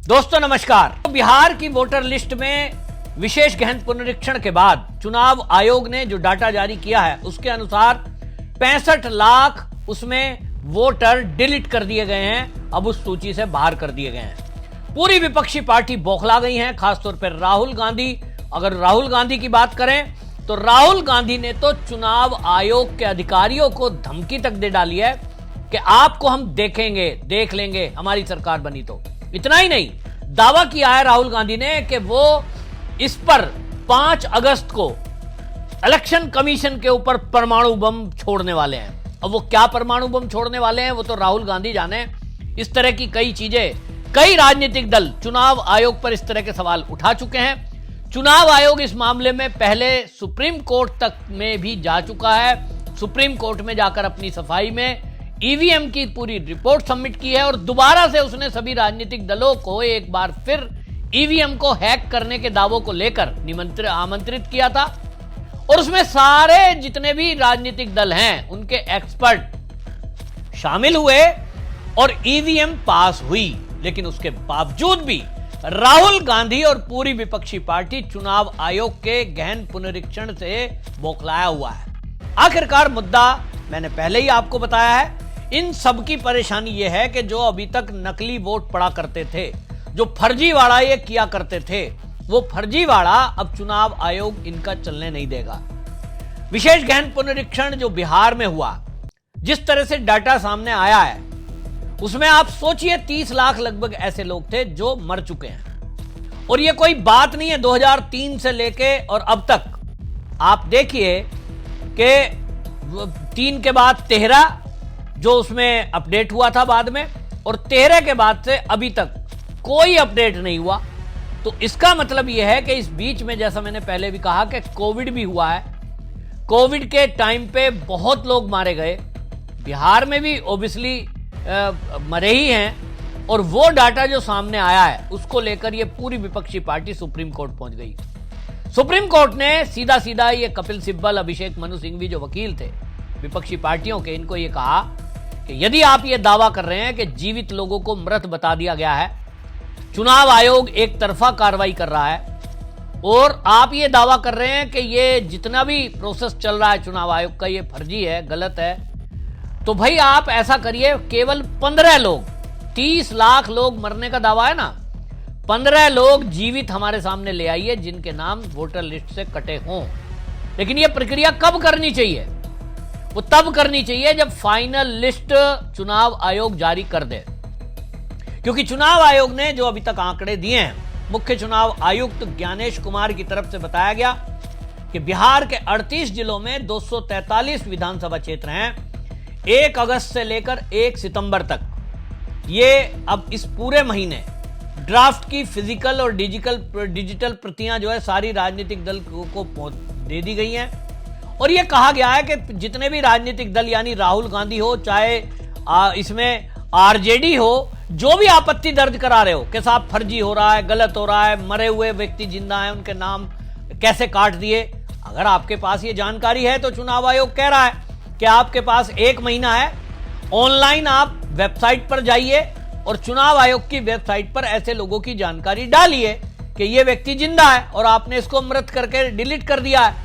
दोस्तों नमस्कार। बिहार की वोटर लिस्ट में विशेष गहन पुनरीक्षण के बाद चुनाव आयोग ने जो डाटा जारी किया है उसके अनुसार 65 लाख उसमें वोटर डिलीट कर दिए गए हैं, अब उस सूची से बाहर कर दिए गए हैं। पूरी विपक्षी पार्टी बौखला गई है, खासतौर पर राहुल गांधी। अगर राहुल गांधी की बात करें तो राहुल गांधी ने तो चुनाव आयोग के अधिकारियों को धमकी तक दे डाली है कि आपको हम देखेंगे, देख लेंगे हमारी सरकार बनी तो। इतना ही नहीं, दावा किया है राहुल गांधी ने कि वो इस पर 5 अगस्त को इलेक्शन कमीशन के ऊपर परमाणु बम छोड़ने वाले हैं। अब वो क्या परमाणु बम छोड़ने वाले हैं वो तो राहुल गांधी जाने। इस तरह की कई चीजें, कई राजनीतिक दल चुनाव आयोग पर इस तरह के सवाल उठा चुके हैं। चुनाव आयोग इस मामले में पहले सुप्रीम कोर्ट तक में भी जा चुका है। सुप्रीम कोर्ट में जाकर अपनी सफाई में ईवीएम की पूरी रिपोर्ट सबमिट की है और दोबारा से उसने सभी राजनीतिक दलों को एक बार फिर ईवीएम को हैक करने के दावों को लेकर आमंत्रित किया था और उसमें सारे जितने भी राजनीतिक दल हैं उनके एक्सपर्ट शामिल हुए और ईवीएम पास हुई। लेकिन उसके बावजूद भी राहुल गांधी और पूरी विपक्षी पार्टी चुनाव आयोग के गहन पुनरीक्षण से बौखलाया हुआ है। आखिरकार मुद्दा मैंने पहले ही आपको बताया है। इन सब की परेशानी यह है कि जो अभी तक नकली वोट पड़ा करते थे, जो फर्जीवाड़ा ये किया करते थे, वो फर्जीवाड़ा अब चुनाव आयोग इनका चलने नहीं देगा। विशेष गहन पुनरीक्षण जो बिहार में हुआ, जिस तरह से डाटा सामने आया है उसमें आप सोचिए 30 लाख लगभग ऐसे लोग थे जो मर चुके हैं। और ये कोई बात नहीं है 2003 से लेके और अब तक। आप देखिए कि 3 के बाद 13 जो उसमें अपडेट हुआ था बाद में, और 13 के बाद से अभी तक कोई अपडेट नहीं हुआ। तो इसका मतलब यह है कि इस बीच में, जैसा मैंने पहले भी कहा, कि कोविड भी हुआ है। कोविड के टाइम पे बहुत लोग मारे गए, बिहार में भी ओबियसली मरे ही हैं। और वो डाटा जो सामने आया है उसको लेकर ये पूरी विपक्षी पार्टी सुप्रीम कोर्ट पहुंच गई। सुप्रीम कोर्ट ने सीधा सीधा ये कपिल सिब्बल, अभिषेक मनु सिंघवी जो वकील थे विपक्षी पार्टियों के, इनको ये कहा कि यदि आप ये दावा कर रहे हैं कि जीवित लोगों को मृत बता दिया गया है, चुनाव आयोग एक तरफा कार्रवाई कर रहा है, और आप ये दावा कर रहे हैं कि ये जितना भी प्रोसेस चल रहा है चुनाव आयोग का ये फर्जी है, गलत है, तो भाई आप ऐसा करिए, केवल 15 लोग, 30 लाख लोग मरने का दावा है ना, 15 लोग जीवित हमारे सामने ले आइए जिनके नाम वोटर लिस्ट से कटे हों। लेकिन यह प्रक्रिया कब करनी चाहिए? वो तब करनी चाहिए जब फाइनल लिस्ट चुनाव आयोग जारी कर दे। क्योंकि चुनाव आयोग ने जो अभी तक आंकड़े दिए हैं, मुख्य चुनाव आयुक्त ज्ञानेश कुमार की तरफ से बताया गया कि बिहार के 38 जिलों में 243 विधानसभा क्षेत्र हैं। 1 अगस्त से लेकर 1 सितंबर तक, ये अब इस पूरे महीने ड्राफ्ट की फिजिकल और डिजिटल प्रतियां जो है सारी राजनीतिक दल को दे दी गई हैं। और यह कहा गया है कि जितने भी राजनीतिक दल, यानी राहुल गांधी हो, चाहे इसमें आरजेडी हो, जो भी आपत्ति दर्ज करा रहे हो कि साहब फर्जी हो रहा है, गलत हो रहा है, मरे हुए व्यक्ति जिंदा हैं, उनके नाम कैसे काट दिए, अगर आपके पास ये जानकारी है तो चुनाव आयोग कह रहा है कि आपके पास 1 महीना है, ऑनलाइन आप वेबसाइट पर जाइए और चुनाव आयोग की वेबसाइट पर ऐसे लोगों की जानकारी डालिए कि ये व्यक्ति जिंदा है और आपने इसको मृत करके डिलीट कर दिया है।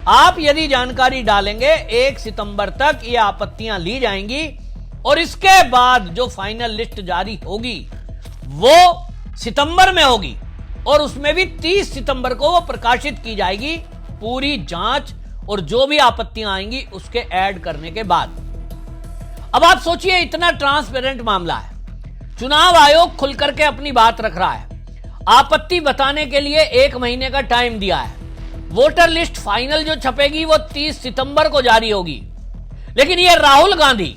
आप यदि जानकारी डालेंगे 1 सितंबर तक ये आपत्तियां ली जाएंगी और इसके बाद जो फाइनल लिस्ट जारी होगी वो सितंबर में होगी और उसमें भी 30 सितंबर को वो प्रकाशित की जाएगी, पूरी जांच और जो भी आपत्तियां आएंगी उसके ऐड करने के बाद। अब आप सोचिए, इतना ट्रांसपेरेंट मामला है, चुनाव आयोग खुल करके अपनी बात रख रहा है, आपत्ति बताने के लिए 1 महीने का टाइम दिया है, वोटर लिस्ट फाइनल जो छपेगी वो 30 सितंबर को जारी होगी। लेकिन ये राहुल गांधी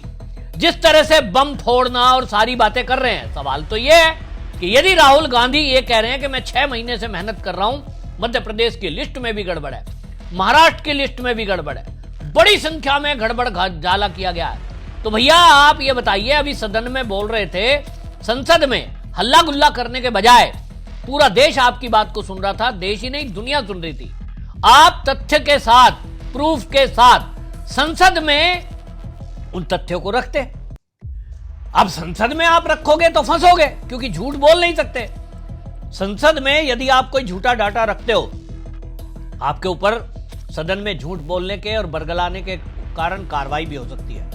जिस तरह से बम फोड़ना और सारी बातें कर रहे हैं, सवाल तो ये है कि यदि राहुल गांधी ये कह रहे हैं कि मैं 6 महीने से मेहनत कर रहा हूं, मध्य प्रदेश की लिस्ट में भी गड़बड़ है, महाराष्ट्र की लिस्ट में भी गड़बड़ है, बड़ी संख्या में गड़बड़ झाला किया गया है, तो भैया आप ये बताइए, अभी सदन में बोल रहे थे, संसद में हल्ला गुल्ला करने के बजाय पूरा देश आपकी बात को सुन रहा था, देश ही नहीं दुनिया सुन रही थी। आप तथ्य के साथ, प्रूफ के साथ संसद में उन तथ्यों को रखते। अब संसद में आप रखोगे तो फंसोगे, क्योंकि झूठ बोल नहीं सकते। संसद में यदि आप कोई झूठा डाटा रखते हो, आपके ऊपर सदन में झूठ बोलने के और बरगलाने के कारण कार्रवाई भी हो सकती है।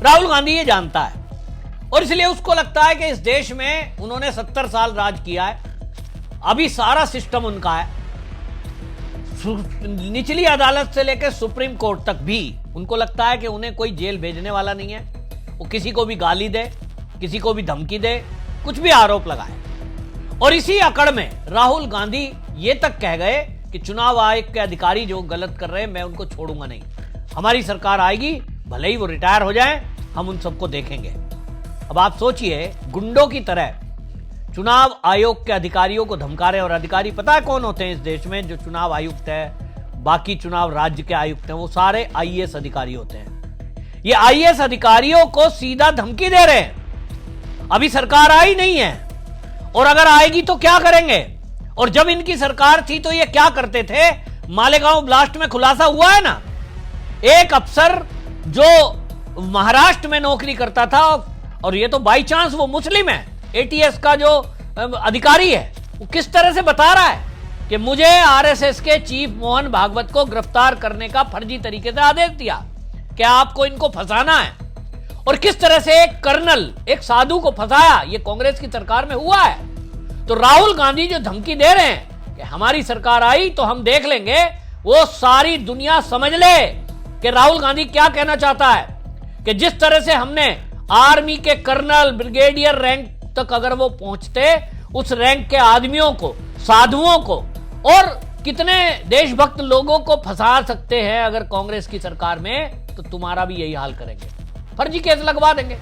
राहुल गांधी ये जानता है और इसलिए उसको लगता है कि इस देश में उन्होंने 70 साल राज किया है, अभी सारा सिस्टम उनका है। निचली अदालत से लेकर सुप्रीम कोर्ट तक भी उनको लगता है कि उन्हें कोई जेल भेजने वाला नहीं है। वो किसी को भी गाली दे, किसी को भी धमकी दे, कुछ भी आरोप लगाए। और इसी अकड़ में राहुल गांधी ये तक कह गए कि चुनाव आयोग के अधिकारी जो गलत कर रहे हैं, मैं उनको छोड़ूंगा नहीं। हमारी सरकार आएगी, भले ही वो रिटायर हो जाएं, हम उन सबको देखेंगे। अब आप सोचिए, गुंडों की तरह चुनाव आयोग के अधिकारियों को धमका रहे। और अधिकारी पता है कौन होते हैं इस देश में? जो चुनाव आयुक्त है, बाकी चुनाव राज्य के आयुक्त हैं, वो सारे आईएएस अधिकारी होते हैं। ये आईएएस अधिकारियों को सीधा धमकी दे रहे हैं। अभी सरकार आई नहीं है, और अगर आएगी तो क्या करेंगे? और जब इनकी सरकार थी तो ये क्या करते थे? मालेगांव ब्लास्ट में खुलासा हुआ है ना, एक अफसर जो महाराष्ट्र में नौकरी करता था, और ये तो बाई चांस वो मुस्लिम है, एटीएस का जो अधिकारी है, वो किस तरह से बता रहा है कि मुझे आरएसएस के चीफ मोहन भागवत को गिरफ्तार करने का फर्जी तरीके से आदेश दिया कि आपको इनको फंसाना है। और किस तरह से एक कर्नल, एक साधु को फंसाया, ये कांग्रेस की सरकार में हुआ है। तो राहुल गांधी जो धमकी दे रहे हैं कि हमारी सरकार आई तो हम देख लेंगे, वो सारी दुनिया समझ ले कि राहुल गांधी क्या कहना चाहता है। कि जिस तरह से हमने आर्मी के कर्नल, ब्रिगेडियर रैंक तक अगर वो पहुंचते, उस रैंक के आदमियों को, साधुओं को और कितने देशभक्त लोगों को फंसा सकते हैं अगर कांग्रेस की सरकार में, तो तुम्हारा भी यही हाल करेंगे। फर्जी केस लगवा देंगे।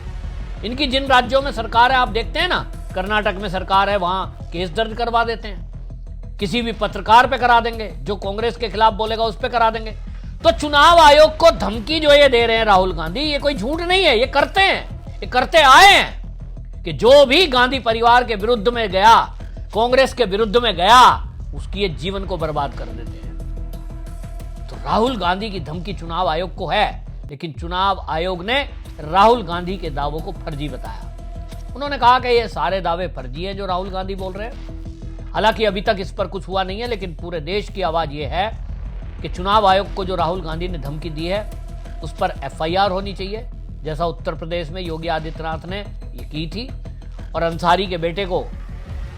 इनकी जिन राज्यों में सरकार है, आप देखते हैं ना, कर्नाटक में सरकार है, वहां केस दर्ज करवा देते हैं। किसी भी पत्रकार पे करा देंगे, जो कांग्रेस के खिलाफ बोलेगा उस पे करा देंगे। तो चुनाव आयोग को धमकी जो ये दे रहे हैं राहुल गांधी, ये कोई झूठ नहीं है, ये करते हैं, ये करते आए हैं कि जो भी गांधी परिवार के विरुद्ध में गया, कांग्रेस के विरुद्ध में गया, उसकी ये जीवन को बर्बाद कर देते हैं। तो राहुल गांधी की धमकी चुनाव आयोग को है, लेकिन चुनाव आयोग ने राहुल गांधी के दावों को फर्जी बताया। उन्होंने कहा कि ये सारे दावे फर्जी हैं जो राहुल गांधी बोल रहे हैं। हालांकि अभी तक इस पर कुछ हुआ नहीं है, लेकिन पूरे देश की आवाज ये है कि चुनाव आयोग को जो राहुल गांधी ने धमकी दी है, उस पर एफआईआर होनी चाहिए, जैसा उत्तर प्रदेश में योगी आदित्यनाथ ने ये की थी। और अंसारी के बेटे को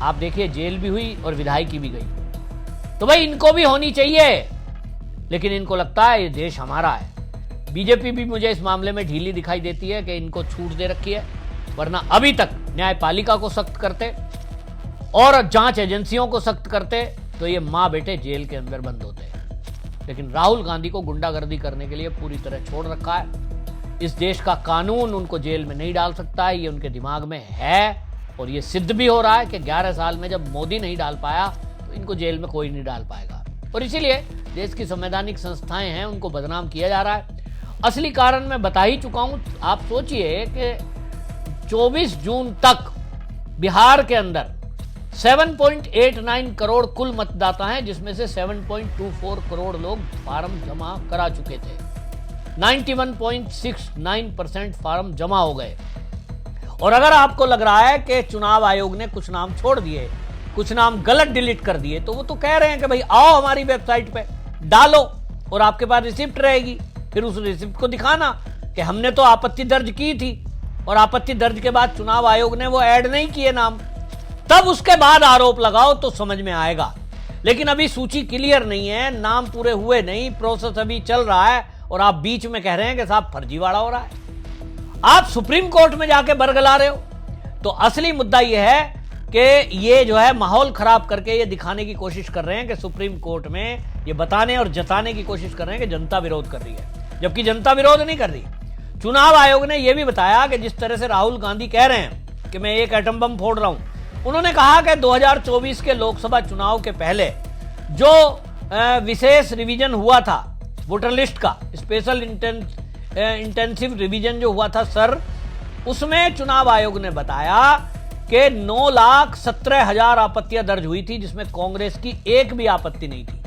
आप देखिए, जेल भी हुई और विधायकी भी गई। तो भाई इनको भी होनी चाहिए, लेकिन इनको लगता है ये देश हमारा है। बीजेपी भी मुझे इस मामले में ढीली दिखाई देती है कि इनको छूट दे रखी है, वरना अभी तक न्यायपालिका को सख्त करते और जांच एजेंसियों को सख्त करते तो ये माँ बेटे जेल के अंदर बंद होते। लेकिन राहुल गांधी को गुंडागर्दी करने के लिए पूरी तरह छोड़ रखा है। इस देश का कानून उनको जेल में नहीं डाल सकता है, ये उनके दिमाग में है। और ये सिद्ध भी हो रहा है कि 11 साल में जब मोदी नहीं डाल पाया, तो इनको जेल में कोई नहीं डाल पाएगा। और इसीलिए देश की संवैधानिक संस्थाएं हैं, उनको बदनाम किया जा रहा है। असली कारण मैं बता ही चुका हूं। आप सोचिए कि 24 जून तक बिहार के अंदर 7.89 करोड़ कुल मतदाता हैं, जिसमें से 7.24 करोड़ लोग फार्म जमा करा चुके थे। 91.69% फार्म जमा हो गए। और अगर आपको लग रहा है कि चुनाव आयोग ने कुछ नाम छोड़ दिए, कुछ नाम गलत डिलीट कर दिए, तो वो तो कह रहे हैं कि भाई आओ हमारी वेबसाइट पे डालो और आपके पास रिसिप्ट रहेगी, फिर उस रिसिप्ट को दिखाना कि हमने तो आपत्ति दर्ज की थी और आपत्ति दर्ज के बाद चुनाव आयोग ने वो ऐड नहीं किए नाम, तब उसके बाद आरोप लगाओ तो समझ में आएगा। लेकिन अभी सूची क्लियर नहीं है, नाम पूरे हुए नहीं, प्रोसेस अभी चल रहा है और आप बीच में कह रहे हैं कि साहब फर्जीवाड़ा हो रहा है। आप सुप्रीम कोर्ट में जाके बरगला रहे हो। तो असली मुद्दा यह है कि ये जो है माहौल खराब करके ये दिखाने की कोशिश कर रहे हैं कि सुप्रीम कोर्ट में ये बताने और जताने की कोशिश कर रहे हैं कि जनता विरोध कर रही है, जबकि जनता विरोध नहीं कर रही। चुनाव आयोग ने यह भी बताया कि जिस तरह से राहुल गांधी कह रहे हैं कि मैं एक एटम बम फोड़ रहा हूं, उन्होंने कहा कि 2024 के लोकसभा चुनाव के पहले जो विशेष रिवीजन हुआ था वोटर लिस्ट का, स्पेशल इंटेंसिव रिवीजन जो हुआ था सर, उसमें चुनाव आयोग ने बताया कि 9,17,000 आपत्तियां दर्ज हुई थी, जिसमें कांग्रेस की एक भी आपत्ति नहीं थी,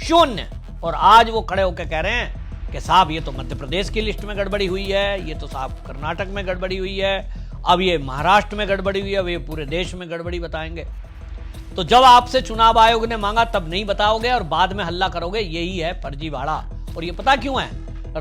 0। और आज वो खड़े होकर कह रहे हैं कि साहब ये तो मध्य प्रदेश की लिस्ट में गड़बड़ी हुई है, ये तो साहब कर्नाटक में गड़बड़ी हुई है, अब ये महाराष्ट्र में गड़बड़ी हुई है, अब ये पूरे देश में गड़बड़ी बताएंगे। तो जब आपसे चुनाव आयोग ने मांगा तब नहीं बताओगे और बाद में हल्ला करोगे, यही है फर्जीवाड़ा। और ये पता क्यों है?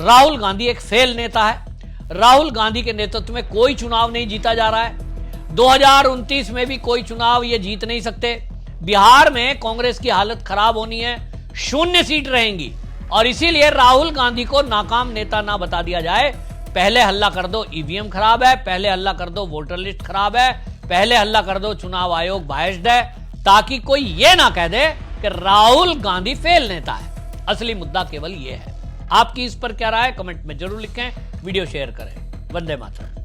राहुल गांधी एक फेल नेता है। राहुल गांधी के नेतृत्व में कोई चुनाव नहीं जीता जा रहा है। 2029 में भी कोई चुनाव ये जीत नहीं सकते। बिहार में कांग्रेस की हालत खराब होनी है, 0 सीट रहेंगी और इसीलिए राहुल गांधी को नाकाम नेता ना बता दिया जाए। पहले हल्ला कर दो ईवीएम खराब है, पहले हल्ला कर दो वोटर लिस्ट खराब है, पहले हल्ला कर दो चुनाव आयोग बायस्ड है, ताकि कोई यह ना कह दे कि राहुल गांधी फेल नेता है। असली मुद्दा केवल यह है। आपकी इस पर क्या राय है? कमेंट में जरूर लिखें, वीडियो शेयर करें। वंदे मातरम।